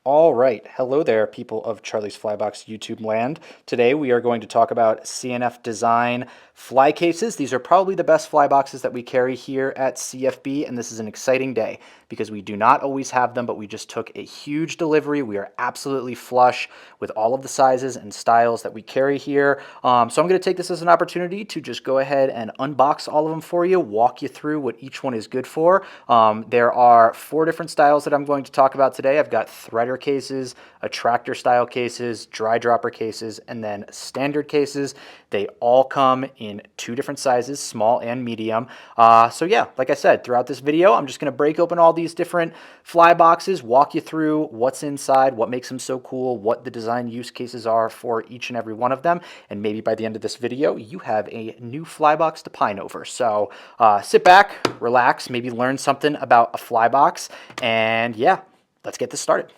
All right. Hello there, people of Charlie's Flybox YouTube land. Today we are going to talk about C&F Design fly cases. These are probably the best fly boxes that we carry here at CFB, and this is an exciting day because we do not always have them, but we just took a huge delivery. We are absolutely flush with all of the sizes and styles that we carry here. So I'm going to take this as an opportunity to just go ahead and unbox all of them for you, walk you through what each one is good for. There are 4 different styles that I'm going to talk about today. I've got threader cases, attractor style cases, dry dropper cases, and then standard cases. They all come in 2 different sizes, small and medium. So yeah, like I said, throughout this video, I'm just going to break open all these different fly boxes, walk you through what's inside, what makes them so cool, what the design use cases are for each and every one of them, and maybe by the end of this video, you have a new fly box to pine over. So sit back, relax, maybe learn something about a fly box, and yeah, let's get this started.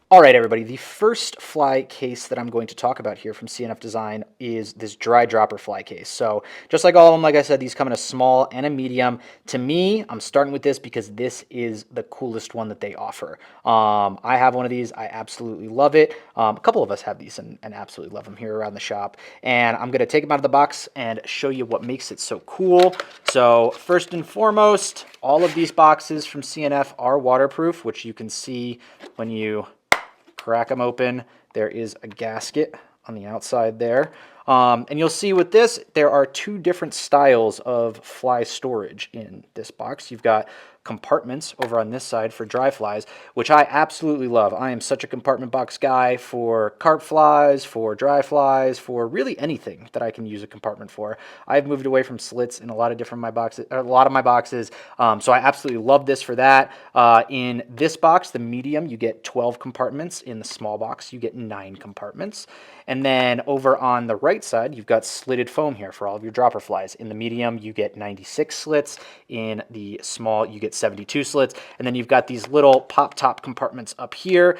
All right, everybody, the first fly case that I'm going to talk about here from C&F Design is this dry dropper fly case. So just like all of them, like I said, these come in a small and a medium. To me, I'm starting with this because this is the coolest one that they offer. I have one of these. I absolutely love it. A couple of us have these and absolutely love them here around the shop. And I'm going to take them out of the box and show you what makes it so cool. So first and foremost, all of these boxes from C&F are waterproof, which you can see when you crack them open. There is a gasket on the outside there. And you'll see with this, there are 2 different styles of fly storage in this box. You've got compartments over on this side for dry flies, which I absolutely love. I am such a compartment box guy for carp flies, for dry flies, for really anything that I can use a compartment for. I've moved away from slits in a lot of my boxes, so I absolutely love this for that. In this box, the medium, you get 12 compartments. In the small box, you get 9 compartments. And then over on the right side, you've got slitted foam here for all of your dropper flies. In the medium, you get 96 slits. In the small, you get 72 slits. And then you've got these little pop top compartments up here,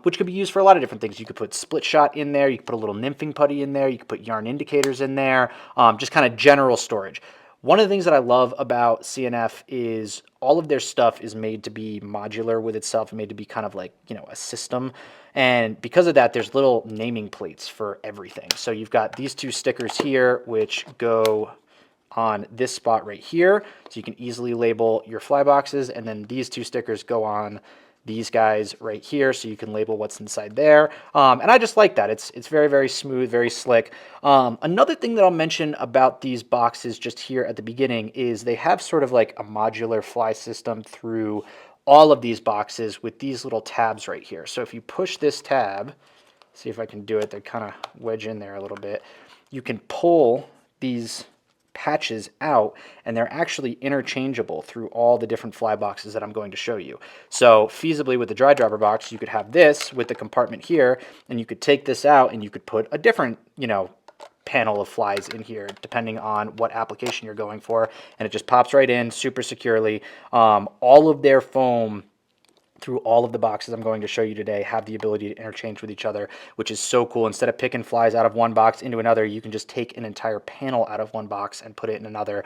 which could be used for a lot of different things. You could put split shot in there. You could put a little nymphing putty in there. You could put yarn indicators in there, just kind of general storage. One of the things that I love about C&F is all of their stuff is made to be modular with itself, made to be kind of like, a system. And because of that, there's little naming plates for everything. So you've got these 2 stickers here, which go on this spot right here. So you can easily label your fly boxes. And then these 2 stickers go on these guys right here, so you can label what's inside there. And I just like that. It's very, very smooth, very slick. Another thing that I'll mention about these boxes just here at the beginning is they have sort of like a modular fly system through all of these boxes with these little tabs right here. So if you push this tab, see if I can do it, they kind of wedge in there a little bit. You can pull these patches out, and they're actually interchangeable through all the different fly boxes that I'm going to show you. So feasibly with the dry dropper box, you could have this with the compartment here, and you could take this out and you could put a different, panel of flies in here depending on what application you're going for, and it just pops right in super securely. All of their foam through all of the boxes I'm going to show you today have the ability to interchange with each other, which is so cool. Instead of picking flies out of one box into another, you can just take an entire panel out of one box and put it in another,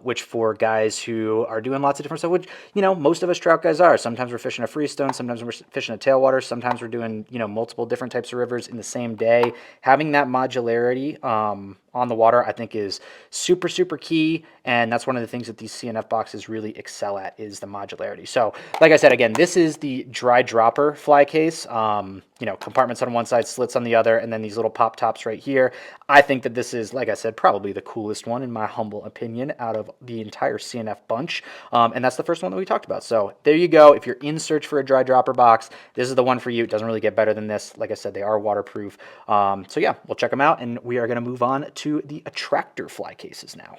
which for guys who are doing lots of different stuff, which, most of us trout guys are. Sometimes we're fishing a freestone, sometimes we're fishing a tailwater, sometimes we're doing, multiple different types of rivers in the same day. Having that modularity on the water, I think, is super, super key, and that's one of the things that these C&F boxes really excel at is the modularity. So, like I said, again, this is the dry dropper fly case. Compartments on one side, slits on the other, and then these little pop tops right here. I think that this is, like I said, probably the coolest one in my humble opinion out of the entire C&F bunch, and that's the first one that we talked about. So there you go. If you're in search for a dry dropper box, this is the one for you. It doesn't really get better than this. Like I said, they are waterproof. So yeah, we'll check them out, and we are going to move on to the Attractor fly cases now.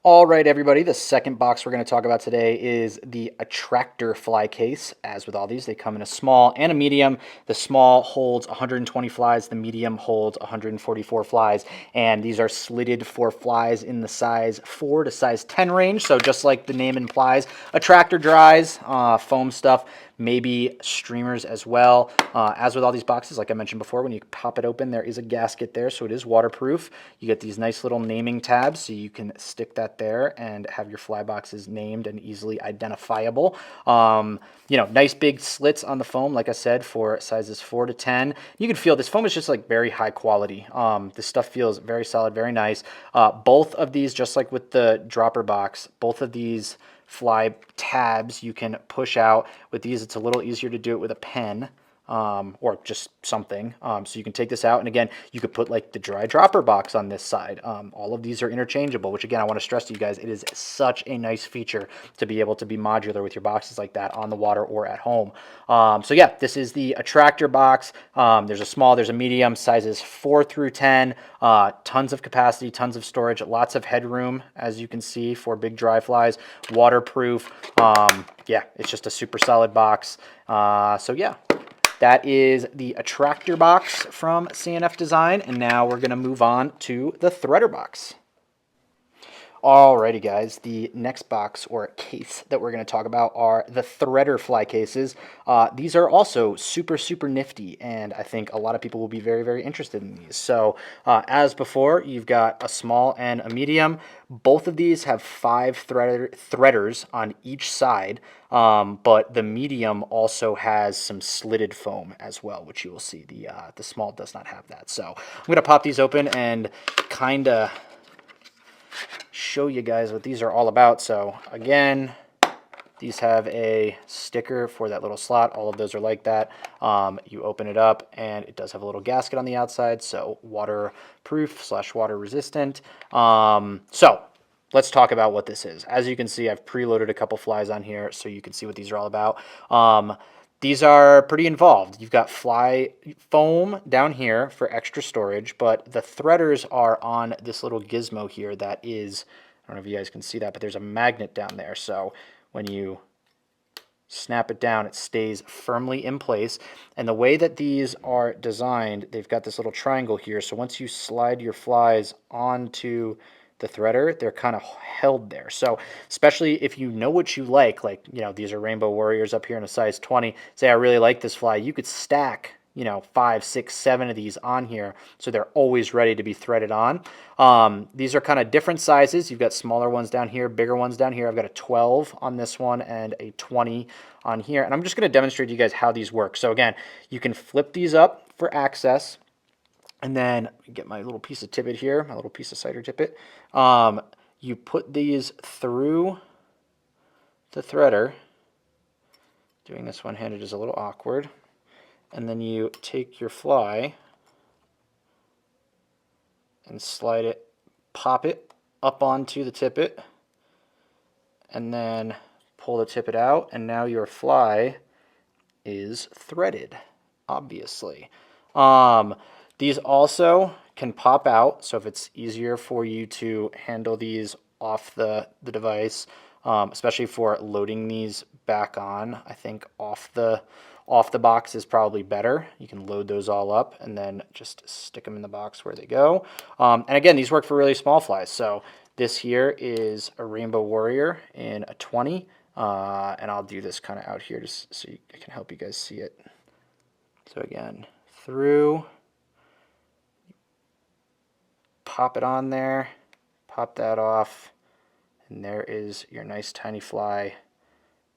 All right, everybody, the second box we're going to talk about today is the Attractor fly case. As with all these, they come in a small and a medium. The small holds 120 flies, the medium holds 144 flies, and these are slitted for flies in the size 4 to size 10 range. So just like the name implies, Attractor dries, foam stuff, maybe streamers as well. As with all these boxes, like I mentioned before, when you pop it open, there is a gasket there, so it is waterproof. You get these nice little naming tabs, so you can stick that that there and have your fly boxes named and easily identifiable. Nice big slits on the foam, like I said, for sizes 4 to 10. You can feel this foam is just like very high quality. This stuff feels very solid, very nice. Both of these, just like with the dropper box, both of these fly tabs you can push out. With these, it's a little easier to do it with a pen. Or just something. So you can take this out, and again, you could put like the dry dropper box on this side. All of these are interchangeable, which again, I want to stress to you guys, it is such a nice feature to be able to be modular with your boxes like that on the water or at home. So yeah, this is the Attractor box. There's a small, there's a medium, sizes 4 through 10, tons of capacity, tons of storage, lots of headroom, as you can see, for big dry flies, waterproof. Yeah, it's just a super solid box. So yeah. That is the Attractor box from C&F Design, and now we're going to move on to the Threader box. Alrighty guys, the next box or case that we're going to talk about are the Threader fly cases. These are also super nifty, and I think a lot of people will be very interested in these. So as before, you've got a small and a medium. Both of these have 5 threaders on each side, but the medium also has some slitted foam as well, which you will see. The small does not have that. So I'm going to pop these open and kind of show you guys what these are all about. So again, these have a sticker for that little slot. All of those are like that. You open it up and it does have a little gasket on the outside, so waterproof / water resistant. So let's talk about what this is. As you can see, I've preloaded a couple flies on here so you can see what these are all about. These are pretty involved. You've got fly foam down here for extra storage, but the threaders are on this little gizmo here that is, I don't know if you guys can see that, but there's a magnet down there. So when you snap it down, it stays firmly in place. And the way that these are designed, they've got this little triangle here. So once you slide your flies onto the threader, they're kind of held there. So especially if you know what you like, these are Rainbow Warriors up here in a size 20, say I really like this fly, you could stack 5, 6, 7 of these on here, so they're always ready to be threaded on. These are kind of different sizes. You've got smaller ones down here, bigger ones down here. I've got a 12 on this one and a 20 on here, and I'm just going to demonstrate to you guys how these work. So again, you can flip these up for access, and then get my little piece of tippet here, my little piece of cider tippet. You put these through the threader. Doing this one-handed is a little awkward. And then you take your fly and slide it, pop it up onto the tippet, and then pull the tippet out, and now your fly is threaded, obviously. These also can pop out, so if it's easier for you to handle these off the device, especially for loading these back on, I think off the box is probably better. You can load those all up and then just stick them in the box where they go. And again, these work for really small flies. So this here is a Rainbow Warrior in a 20, and I'll do this kind of out here just so I can help you guys see it. So again, through, pop it on there, pop that off, and there is your nice tiny fly,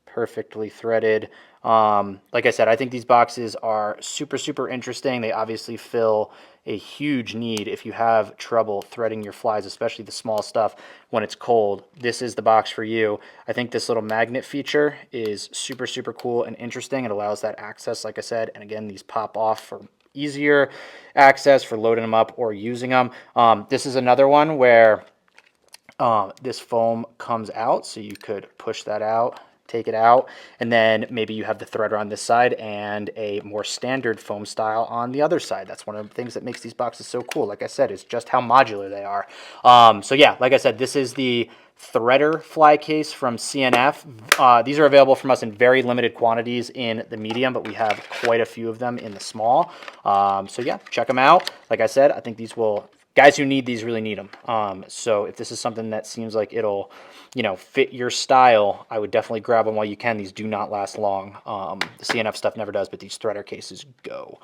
perfectly threaded. Like I said, I think these boxes are super interesting. They obviously fill a huge need if you have trouble threading your flies, especially the small stuff when it's cold. This is the box for you. I think this little magnet feature is super cool and interesting. It allows that access, like I said, and again, these pop off for easier access for loading them up or using them. This is another one where this foam comes out, so you could push that out, take it out, and then maybe you have the threader on this side and a more standard foam style on the other side. That's one of the things that makes these boxes so cool. Like I said, is just how modular they are. So yeah, like I said, this is the Threader fly case from C&F. These are available from us in very limited quantities in the medium, but we have quite a few of them in the small. So yeah, check them out. Like I said, I think these will, guys who need these really need them. So if this is something that seems like it'll, fit your style, I would definitely grab them while you can. These do not last long. The C&F stuff never does, but these Threader cases go.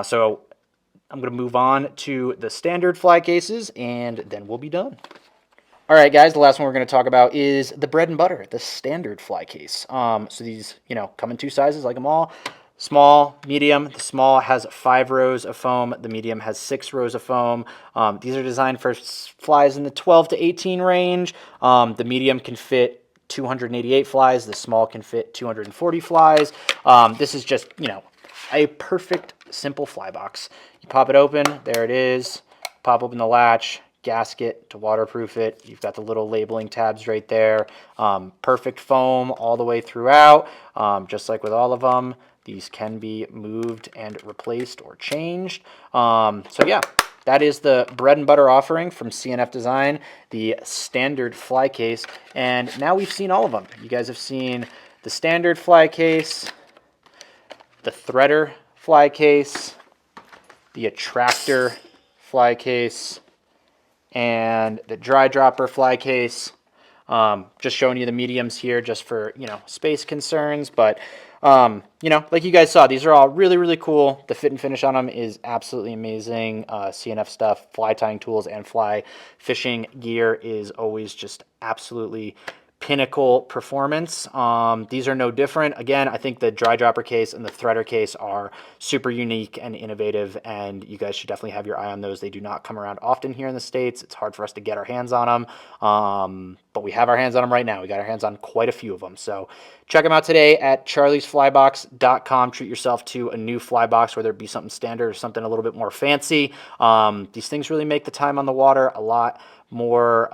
So I'm going to move on to the standard fly cases, and then we'll be done. All right, guys, the last one we're going to talk about is the bread and butter, the standard fly case. So these, come in two sizes like them all. Small, medium. The small has 5 rows of foam. The medium has 6 rows of foam. These are designed for flies in the 12 to 18 range. The medium can fit 288 flies. The small can fit 240 flies. This is just, a perfect, simple fly box. You pop it open. There it is. Pop open the latch, gasket to waterproof it. You've got the little labeling tabs right there. Perfect foam all the way throughout, just like with all of them. These can be moved and replaced or changed. So yeah, that is the bread and butter offering from C&F Design, the standard fly case. And now we've seen all of them. You guys have seen the standard fly case, the threader fly case, the Attractor fly case, and the dry dropper fly case. Just showing you the mediums here just for, space concerns. But, like you guys saw, these are all really, really cool. The fit and finish on them is absolutely amazing. C&F stuff, fly tying tools, and fly fishing gear is always just absolutely pinnacle performance. These are no different. Again, I think the dry dropper case and the threader case are super unique and innovative, and you guys should definitely have your eye on those. They do not come around often here in the States. It's hard for us to get our hands on them, but we have our hands on them right now. We got our hands on quite a few of them. So check them out today at charliesflybox.com. Treat yourself to a new fly box, whether it be something standard or something a little bit more fancy. These things really make the time on the water a lot more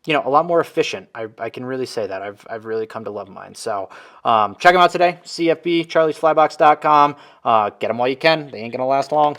a lot more efficient. I can really say that. I've really come to love mine. So check them out today. CFB, charliesflybox.com. Get them while you can. They ain't going to last long.